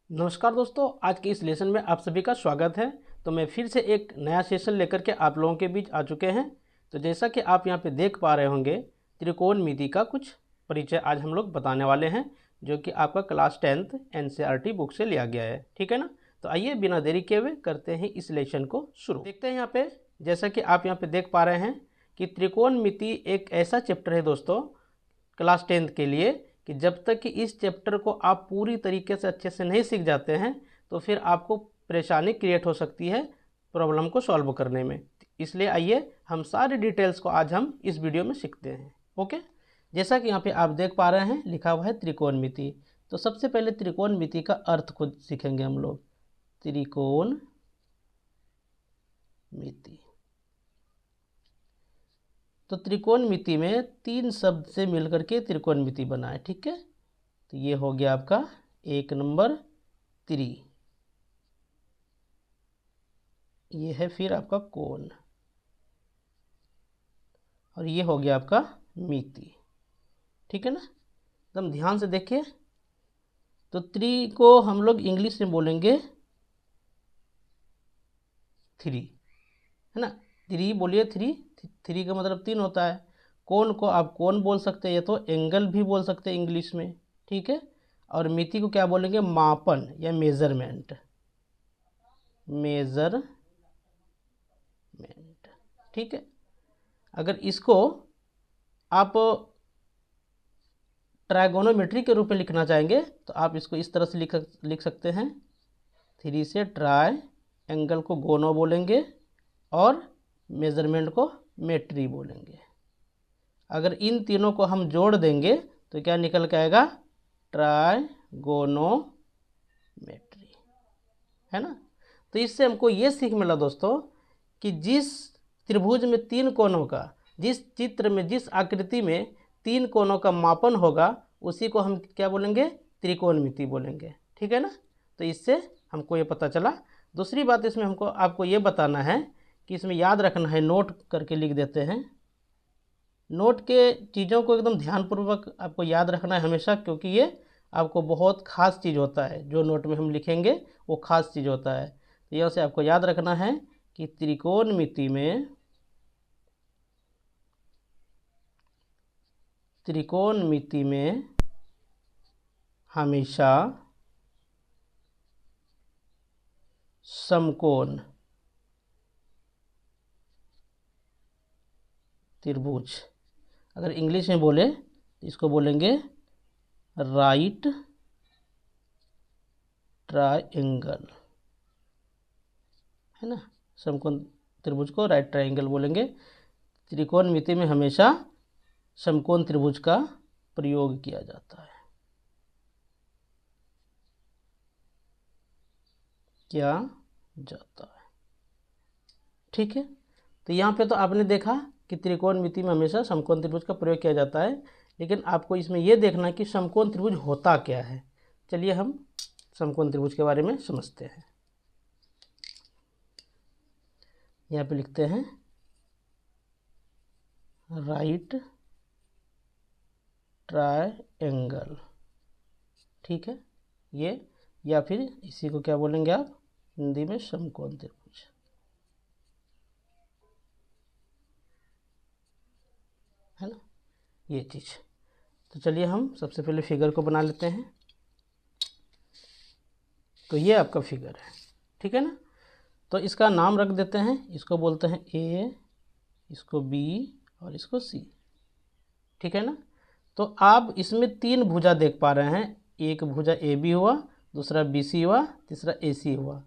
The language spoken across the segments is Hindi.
नमस्कार दोस्तों, आज के इस लेसन में आप सभी का स्वागत है। तो मैं फिर से एक नया सेशन लेकर के आप लोगों के बीच आ चुके हैं। तो जैसा कि आप यहाँ पे देख पा रहे होंगे, त्रिकोणमिति का कुछ परिचय आज हम लोग बताने वाले हैं, जो कि आपका क्लास 10th NCERT बुक से लिया गया है। ठीक है ना। तो आइए बिना देरी किए हुए करते हैं इस लेसन को शुरू। देखते हैं यहाँ पे, जैसा कि आप यहाँ पे देख पा रहे हैं कि त्रिकोणमिति एक ऐसा चैप्टर है दोस्तों क्लास 10th के लिए कि जब तक कि इस चैप्टर को आप पूरी तरीके से अच्छे से नहीं सीख जाते हैं तो फिर आपको परेशानी क्रिएट हो सकती है प्रॉब्लम को सॉल्व करने में। इसलिए आइए हम सारी डिटेल्स को आज हम इस वीडियो में सीखते हैं। ओके, जैसा कि यहाँ पे आप देख पा रहे हैं लिखा हुआ है त्रिकोणमिति। तो सबसे पहले त्रिकोणमिति का अर्थ को सीखेंगे हम लोग। त्रिकोणमिति, तो त्रिकोणमिति में तीन शब्द से मिलकर के त्रिकोणमिति बना है। ठीक है, तो ये हो गया आपका एक नंबर त्रि, ये है फिर आपका कोण, और ये हो गया आपका मिति। ठीक है ना, एकदम ध्यान से देखिए। तो त्रि को हम लोग इंग्लिश में बोलेंगे थ्री, है ना। थ्री बोलिए, थ्री, थ्री का मतलब तीन होता है। कोण को आप कोण बोल सकते हैं, या तो एंगल भी बोल सकते हैं इंग्लिश में। ठीक है, और मिति को क्या बोलेंगे? मापन या मेजरमेंट, मेजरमेंट। ठीक है, अगर इसको आप ट्राइगोनोमेट्री के रूप में लिखना चाहेंगे तो आप इसको इस तरह से लिख सकते हैं। थ्री से ट्राई, एंगल को गोनो बोलेंगे और मेजरमेंट को मेट्री बोलेंगे। अगर इन तीनों को हम जोड़ देंगे तो क्या निकल के आएगा? ट्राइगोनोमेट्री, है ना। तो इससे हमको ये सीख मिला दोस्तों कि जिस त्रिभुज में तीन कोणों का, जिस चित्र में, जिस आकृति में तीन कोणों का मापन होगा उसी को हम क्या बोलेंगे? त्रिकोणमिति बोलेंगे। ठीक है ना। तो इससे हमको ये पता चला। दूसरी बात इसमें हमको आपको ये बताना है कि इसमें याद रखना है, नोट करके लिख देते हैं। नोट के चीज़ों को एकदम ध्यानपूर्वक आपको याद रखना है हमेशा, क्योंकि ये आपको बहुत ख़ास चीज़ होता है। जो नोट में हम लिखेंगे वो ख़ास चीज़ होता है। तो यहाँ से आपको याद रखना है कि त्रिकोणमिति में हमेशा समकोण त्रिभुज, अगर इंग्लिश में बोले तो इसको बोलेंगे राइट ट्रायंगल, है ना। समकोण त्रिभुज को राइट ट्रायंगल बोलेंगे। त्रिकोणमिति में हमेशा समकोण त्रिभुज का प्रयोग किया जाता है। क्या जाता है, ठीक है। तो यहाँ पे तो आपने देखा कि त्रिकोणमिति में हमेशा समकोण त्रिभुज का प्रयोग किया जाता है, लेकिन आपको इसमें यह देखना है कि समकोण त्रिभुज होता क्या है। चलिए हम समकोण त्रिभुज के बारे में समझते हैं। यहाँ पे लिखते हैं राइट ट्रायंगल, ठीक है ये, या फिर इसी को क्या बोलेंगे आप हिंदी में? समकोण त्रिभुज, है ना, ये चीज़। तो चलिए हम सबसे पहले फिगर को बना लेते हैं। तो ये आपका फिगर है, ठीक है ना। तो इसका नाम रख देते हैं, इसको बोलते हैं ए, इसको बी और इसको सी, ठीक है ना। तो आप इसमें तीन भुजा देख पा रहे हैं। एक भुजा ए बी हुआ, दूसरा बी सी हुआ, तीसरा ए सी हुआ।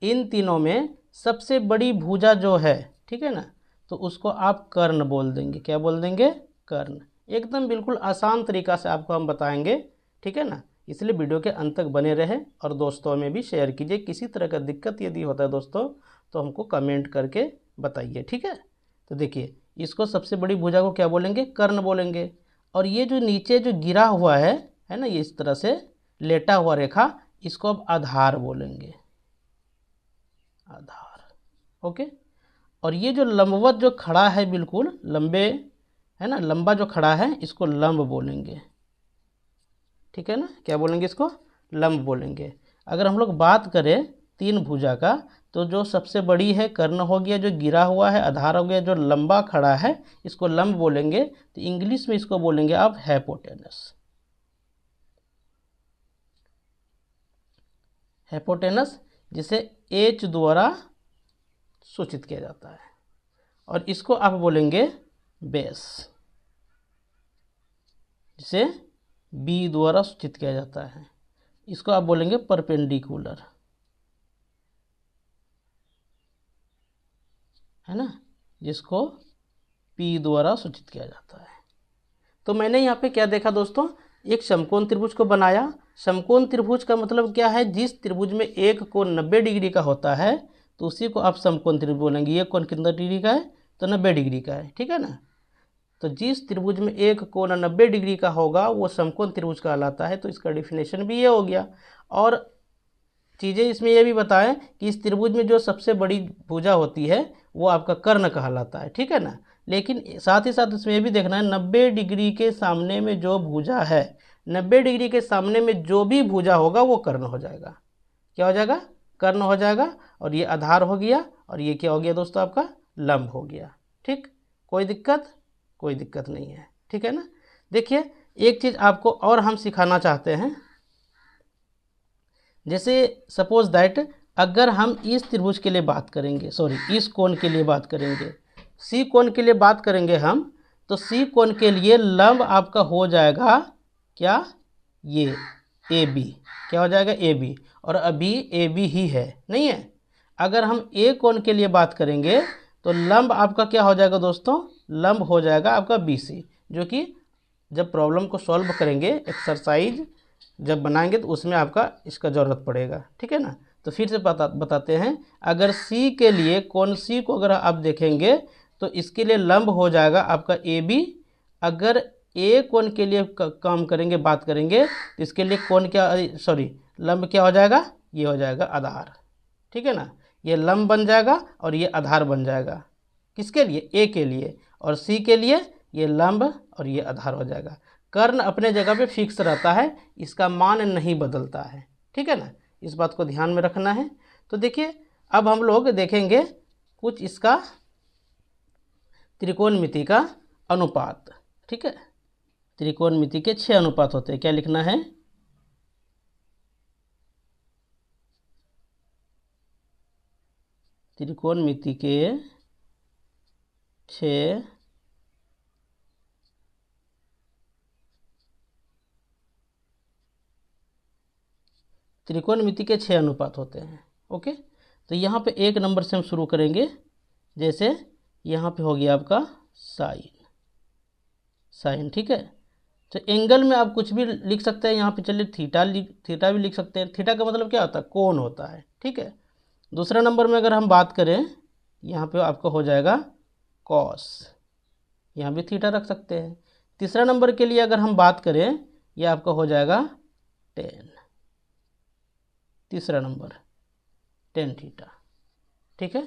इन तीनों में सबसे बड़ी भुजा जो है, ठीक है ना, तो उसको आप कर्ण बोल देंगे। क्या बोल देंगे? कर्ण। एकदम बिल्कुल आसान तरीका से आपको हम बताएंगे, ठीक है ना। इसलिए वीडियो के अंत तक बने रहे और दोस्तों में भी शेयर कीजिए। किसी तरह का दिक्कत यदि होता है दोस्तों तो हमको कमेंट करके बताइए, ठीक है। तो देखिए, इसको सबसे बड़ी भुजा को क्या बोलेंगे? कर्ण बोलेंगे। और ये जो नीचे जो गिरा हुआ है ना, ये इस तरह से लेटा हुआ रेखा, इसको अब आधार बोलेंगे, आधार। ओके, और ये जो लंबवत जो खड़ा है, बिल्कुल लंबे, है ना, लंबा जो खड़ा है, इसको लंब बोलेंगे, ठीक है ना। क्या बोलेंगे? इसको लंब बोलेंगे। अगर हम लोग बात करें तीन भुजा का, तो जो सबसे बड़ी है कर्ण हो गया, जो गिरा हुआ है आधार हो गया, जो लंबा खड़ा है इसको लंब बोलेंगे। तो इंग्लिश में इसको बोलेंगे आप हाइपोटेनस। हाइपोटेनस जिसे एच द्वारा सूचित किया जाता है, और इसको आप बोलेंगे बेस, जिसे बी द्वारा सूचित किया जाता है। इसको आप बोलेंगे परपेंडिकुलर, है ना, जिसको पी द्वारा सूचित किया जाता है। तो मैंने यहाँ पे क्या देखा दोस्तों, एक समकोण त्रिभुज को बनाया। समकोण त्रिभुज का मतलब क्या है, जिस त्रिभुज में एक कोण 90 डिग्री का होता है तो उसी को आप समकोण त्रिभुज बोलेंगे। ये कोण कितना डिग्री का है, तो 90 डिग्री का है, ठीक है ना। तो जिस त्रिभुज में एक कोण 90 डिग्री का होगा वो समकोण त्रिभुज कहलाता है। तो इसका डिफिनेशन भी ये हो गया। और चीज़ें इसमें यह भी बताएं कि इस त्रिभुज में जो सबसे बड़ी भुजा होती है वो आपका कर्ण कहलाता है, ठीक है ना। लेकिन साथ ही साथ इसमें यह भी देखना है 90 डिग्री के सामने में जो भुजा है, 90 डिग्री के सामने में जो भी भुजा होगा वो कर्ण हो जाएगा। क्या हो जाएगा, कर्ण हो जाएगा। और ये आधार हो गया, और ये क्या हो गया दोस्तों, आपका लंब हो गया। ठीक, कोई दिक्कत, कोई दिक्कत नहीं है, ठीक है ना। देखिए एक चीज़ आपको और हम सिखाना चाहते हैं। जैसे सपोज दैट अगर हम इस त्रिभुज के लिए बात करेंगे, सॉरी इस कोण के लिए बात करेंगे, सी कोण के लिए बात करेंगे हम, तो सी कोण के लिए लंब आपका हो जाएगा क्या, ये ए बी। क्या हो जाएगा, ए बी। और अभी ए बी ही है, नहीं है। अगर हम ए कोण के लिए बात करेंगे तो लंब आपका क्या हो जाएगा दोस्तों, लंब हो जाएगा आपका बी सी, जो कि जब प्रॉब्लम को सॉल्व करेंगे, एक्सरसाइज जब बनाएंगे तो उसमें आपका इसका ज़रूरत पड़ेगा, ठीक है ना। तो फिर से बताते हैं, अगर सी के लिए कोण सी को अगर आप देखेंगे तो इसके लिए लंब हो जाएगा आपका ए बी। अगर ए कोण के लिए काम करेंगे, बात करेंगे, तो इसके लिए कोण क्या, सॉरी लंब क्या हो जाएगा, ये हो जाएगा आधार, ठीक है ना। ये लंब बन जाएगा और ये आधार बन जाएगा। किसके लिए, ए के लिए। और सी के लिए ये लंब और ये आधार हो जाएगा। कर्ण अपने जगह पे फिक्स रहता है, इसका मान नहीं बदलता है, ठीक है ना। इस बात को ध्यान में रखना है। तो देखिए अब हम लोग देखेंगे कुछ इसका त्रिकोणमिति का अनुपात, ठीक है। त्रिकोणमिति के 6 अनुपात होते हैं। क्या लिखना है, त्रिकोणमिति के 6 त्रिकोणमिति के 6 अनुपात होते हैं। ओके, तो यहाँ पे 1 नंबर से हम शुरू करेंगे। जैसे यहाँ पे हो गया आपका साइन, साइन, ठीक है। तो एंगल में आप कुछ भी लिख सकते हैं। यहाँ पे चलिए थीटा भी लिख सकते हैं। थीटा का मतलब क्या होता है, कोण होता है, ठीक है। दूसरा नंबर में अगर हम बात करें, यहाँ पे आपका हो जाएगा कॉस, यहाँ भी थीटा रख सकते हैं। तीसरा नंबर के लिए अगर हम बात करें, ये आपका हो जाएगा टेन, तीसरा नंबर टेन थीटा, ठीक है।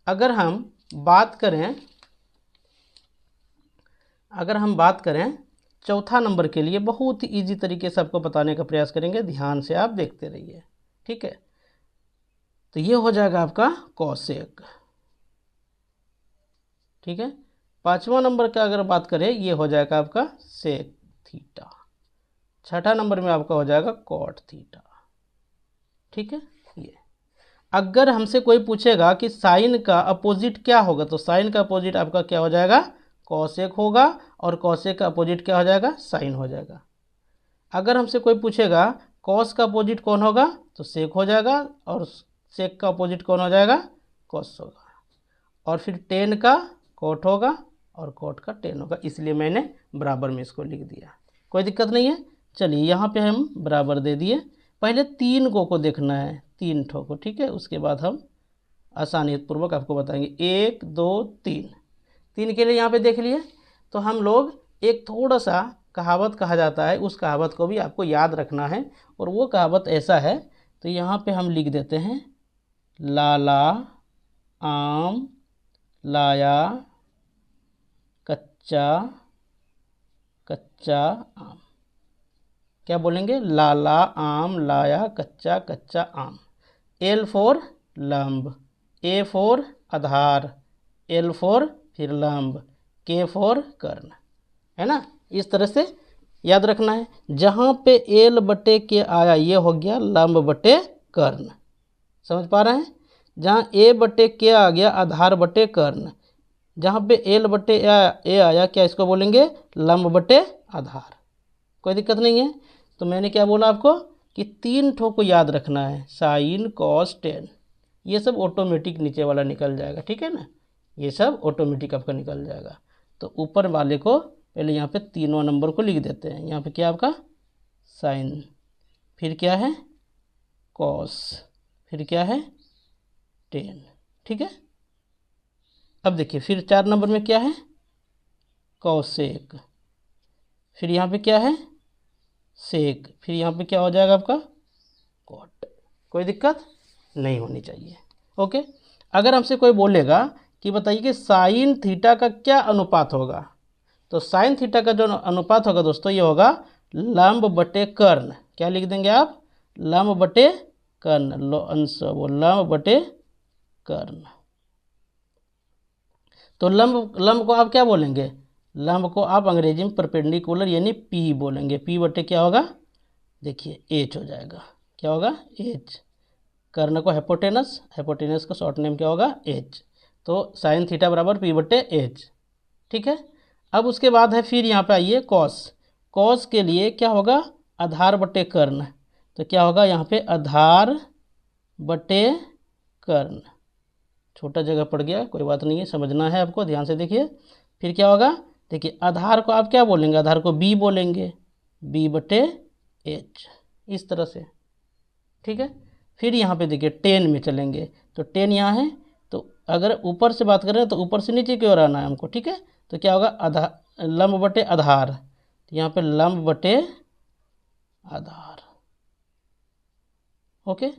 अगर हम बात करें चौथा नंबर के लिए, बहुत ही ईजी तरीके से आपको बताने का प्रयास करेंगे, ध्यान से आप देखते रहिए, ठीक है। तो ये हो जाएगा आपका कॉसेक, ठीक है। पांचवा नंबर का अगर बात करें, ये हो जाएगा आपका सेक थीटा। छठा नंबर में आपका हो जाएगा कॉट थीटा, ठीक है। ये अगर हमसे कोई पूछेगा कि साइन का अपोजिट क्या होगा, तो साइन का अपोजिट आपका क्या हो जाएगा, कॉसेक होगा। और कॉसेक का अपोजिट क्या हो जाएगा, साइन हो जाएगा। अगर हमसे कोई पूछेगा कॉस का अपोजिट कौन होगा, तो सेक हो जाएगा। और सेक का अपोजिट कौन हो जाएगा, कॉस होगा। और फिर टेन का कॉट होगा और कॉट का टेन होगा। इसलिए मैंने बराबर में इसको लिख दिया, कोई दिक्कत नहीं है। चलिए यहाँ पे हम बराबर दे दिए। पहले 3 को देखना है, 3 ठो को, ठीक है। उसके बाद हम आसानी पूर्वक आपको बताएंगे। 1 2 3, 3 के लिए यहाँ पे देख लिए। तो हम लोग एक थोड़ा सा कहावत कहा जाता है, उस कहावत को भी आपको याद रखना है। और वो कहावत ऐसा है, तो यहाँ पे हम लिख देते हैं, लाला आम लाया कच्चा कच्चा आम। क्या बोलेंगे, लाला आम लाया कच्चा कच्चा आम। एल फॉर लंब, A for Aadhaar, L for फिर लंब, के फॉर कर्ण, है ना। इस तरह से याद रखना है। जहाँ पे एल बटे के आया ये हो गया लंब बटे कर्ण, समझ पा रहे हैं। जहाँ ए बटे के आ गया आधार बटे कर्ण, जहाँ पे एल बटे ए आया क्या इसको बोलेंगे लंब बटे आधार। कोई दिक्कत नहीं है। तो मैंने क्या बोला आपको कि 3 ठो को याद रखना है, साइन कॉस टेन, ये सब ऑटोमेटिक नीचे वाला निकल जाएगा, ठीक है ना, ये सब ऑटोमेटिक आपका निकल जाएगा। तो ऊपर वाले को पहले यहाँ पे तीनों नंबर को लिख देते हैं। यहाँ पे क्या आपका साइन, फिर क्या है कॉस, फिर क्या है टेन, ठीक है। अब देखिए फिर 4 नंबर में क्या है कौसेक, फिर यहाँ पे क्या है सेक, फिर यहाँ पे क्या हो जाएगा आपका कॉट। कोई दिक्कत नहीं होनी चाहिए। ओके। अगर हमसे कोई बोलेगा कि बताइए कि साइन थीटा का क्या अनुपात होगा, तो साइन थीटा का जो अनुपात होगा दोस्तों ये होगा लंब बटे कर्ण। क्या लिख देंगे आप, लंब बटे कर्ण, वो लंब बटे कर्ण। तो लंब को आप क्या बोलेंगे, लंब को आप अंग्रेजी में परपेंडिकुलर यानी पी बोलेंगे। पी बटे क्या होगा, देखिए एच हो जाएगा, क्या होगा एच। कर्ण को हाइपोटेनस, हाइपोटेनस का शॉर्ट नेम क्या होगा एच। तो साइन थीटा बराबर पी बटे एच, ठीक है। अब उसके बाद है फिर यहाँ पे आइए कॉस। कॉस के लिए क्या होगा आधार बटे कर्ण, तो क्या होगा यहाँ पे आधार बटे कर्ण। छोटा जगह पड़ गया, कोई बात नहीं है, समझना है आपको, ध्यान से देखिए। फिर क्या होगा, देखिए आधार को आप क्या बोलेंगे, आधार को बी बोलेंगे, बी बटे एच, इस तरह से, ठीक है। फिर यहाँ पे देखिए 10 में चलेंगे, तो 10 यहाँ है, तो अगर ऊपर से बात करें तो ऊपर से नीचे की ओर आना है हमको, ठीक है। तो क्या होगा आधार लंब बटे आधार, तो यहाँ पे लंब बटे आधार, ओके।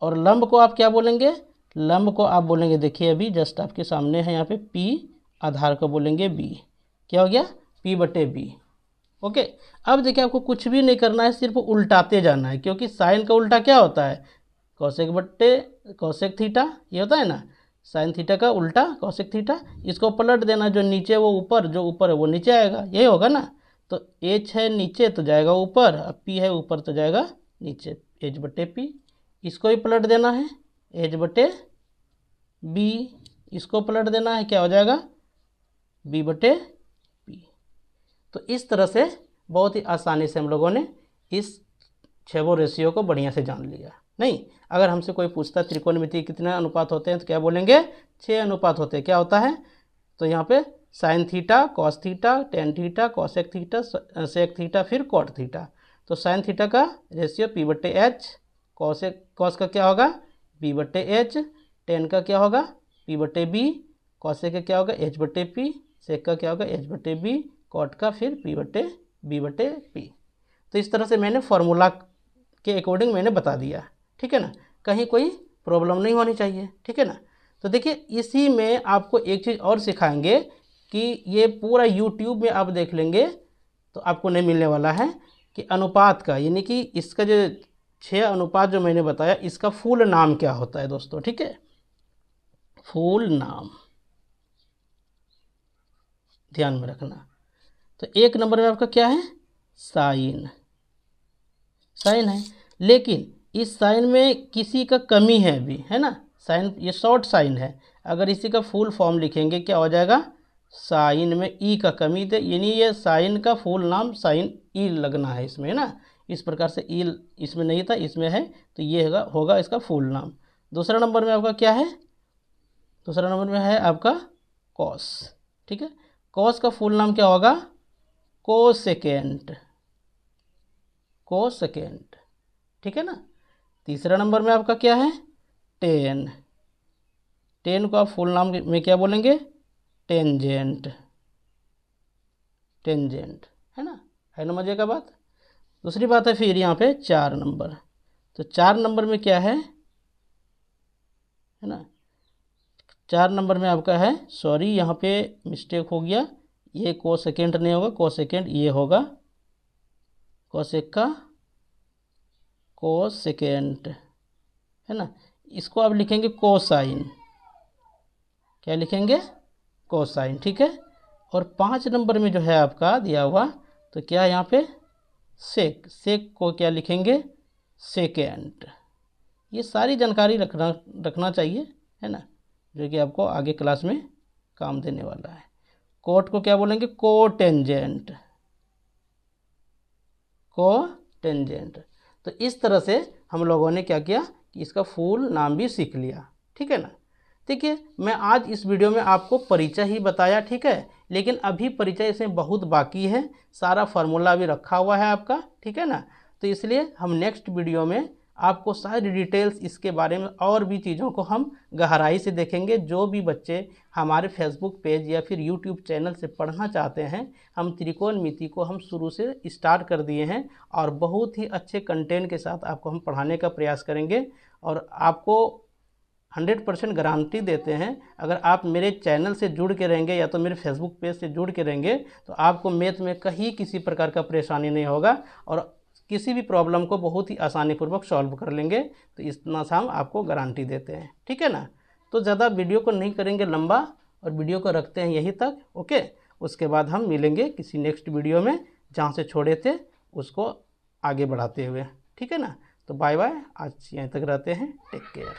और लंब को आप क्या बोलेंगे, लंब को आप बोलेंगे, देखिए अभी जस्ट आपके सामने है यहाँ पे पी, आधार को बोलेंगे बी, क्या हो गया पी बटे बी, ओके। अब देखिए आपको कुछ भी नहीं करना है, सिर्फ उल्टाते जाना है, क्योंकि साइन का उल्टा क्या होता है कॉसेक बटे कॉसेक थीटा, ये होता है ना, साइन थीटा का उल्टा कॉसेक थीटा। इसको पलट देना, जो नीचे वो ऊपर, जो ऊपर है वो नीचे आएगा, यही होगा ना। तो एच है नीचे तो जाएगा ऊपर, अब पी है ऊपर तो जाएगा नीचे, एच बटे पी। इसको ही पलट देना है एच बटे बी, इसको पलट देना है, क्या हो जाएगा बी बटे पी। तो इस तरह से बहुत ही आसानी से हम लोगों ने इस छेवो रेशियो को बढ़िया से जान लिया। नहीं, अगर हमसे कोई पूछता त्रिकोणमिति कितने अनुपात होते हैं तो क्या बोलेंगे 6 अनुपात होते हैं। क्या होता है, तो यहाँ पे sine theta cos theta tan theta cosec theta sec theta फिर कॉट थीटा। तो साइन थीटा का रेशियो पी बटे एच, कॉस का क्या होगा बी बटे एच, टेन का क्या होगा पी बटे बी, कॉसेक का क्या होगा एच बटे पी, सेक का क्या होगा एच बटे बी, कॉट का फिर पी बटे बी बटे पी। तो इस तरह से मैंने फॉर्मूला के अकॉर्डिंग मैंने बता दिया, ठीक है ना, कहीं कोई प्रॉब्लम नहीं होनी चाहिए, ठीक है ना। तो देखिए इसी में आपको एक चीज़ और सिखाएंगे कि ये पूरा यूट्यूब में आप देख लेंगे तो आपको नहीं मिलने वाला है कि अनुपात का, यानी कि इसका जो 6 अनुपात जो मैंने बताया इसका फुल नाम क्या होता है दोस्तों, ठीक है, फुल नाम ध्यान में रखना। तो 1 नंबर में आपका क्या है साइन, साइन है, लेकिन इस साइन में किसी का कमी है अभी, है ना, साइन ये शॉर्ट साइन है। अगर इसी का फुल फॉर्म लिखेंगे क्या हो जाएगा साइन में ई का कमी थे, यानी ये साइन का फुल नाम साइन ई लगना है इसमें, है ना। इस प्रकार से ई इसमें नहीं था, इसमें है, तो ये होगा इसका फुल नाम। दूसरा नंबर में आपका क्या है, दूसरा नंबर में है आपका कॉस, ठीक है। कॉस का फुल नाम क्या होगा कोसेकेंट, कोसेकेंट, ठीक है ना। तीसरा नंबर में आपका क्या है टेन, टेन को आप फुल नाम में क्या बोलेंगे टेंजेंट, टेंजेंट, है ना मजे का बात। दूसरी बात है फिर यहाँ पे 4 नंबर, तो 4 नंबर में क्या है ना, 4 नंबर में आपका है, सॉरी यहाँ पे मिस्टेक हो गया, ये कोसेकेंट नहीं होगा, कोसेकेंट ये होगा कोसेक का कोसेकेंट, है ना। इसको आप लिखेंगे कोसाइन, क्या लिखेंगे, कोसाइन, ठीक है। और 5 नंबर में जो है आपका दिया हुआ, तो क्या यहाँ पे सेक, सेक को क्या लिखेंगे, सेकेंड। ये सारी जानकारी रखना चाहिए, है ना, जो कि आपको आगे क्लास में काम देने वाला है। कोट को क्या बोलेंगे, कोटेंजेंट, कोटेंजेंट। तो इस तरह से हम लोगों ने क्या किया कि इसका फुल नाम भी सीख लिया, ठीक है ना। देखिए, मैं आज इस वीडियो में आपको परिचय ही बताया, ठीक है, लेकिन अभी परिचय इसमें बहुत बाकी है, सारा फार्मूला भी रखा हुआ है आपका, ठीक है ना। तो इसलिए हम नेक्स्ट वीडियो में आपको सारी डिटेल्स इसके बारे में और भी चीज़ों को हम गहराई से देखेंगे। जो भी बच्चे हमारे फेसबुक पेज या फिर यूट्यूब चैनल से पढ़ना चाहते हैं, हम त्रिकोणमिति को हम शुरू से स्टार्ट कर दिए हैं और बहुत ही अच्छे कंटेंट के साथ आपको हम पढ़ाने का प्रयास करेंगे। और आपको 100% गारंटी देते हैं, अगर आप मेरे चैनल से जुड़ के रहेंगे या तो मेरे फेसबुक पेज से जुड़ के रहेंगे, तो आपको मैथ में कहीं किसी प्रकार का परेशानी नहीं होगा और किसी भी प्रॉब्लम को बहुत ही आसानीपूर्वक सॉल्व कर लेंगे। तो इतना सा हम आपको गारंटी देते हैं, ठीक है ना। तो ज़्यादा वीडियो को नहीं करेंगे लंबा और वीडियो को रखते हैं यहीं तक, ओके। उसके बाद हम मिलेंगे किसी नेक्स्ट वीडियो में, जहाँ से छोड़े थे उसको आगे बढ़ाते हुए, ठीक है ना। तो बाय बाय, आज यहीं तक रहते हैं, टेक केयर।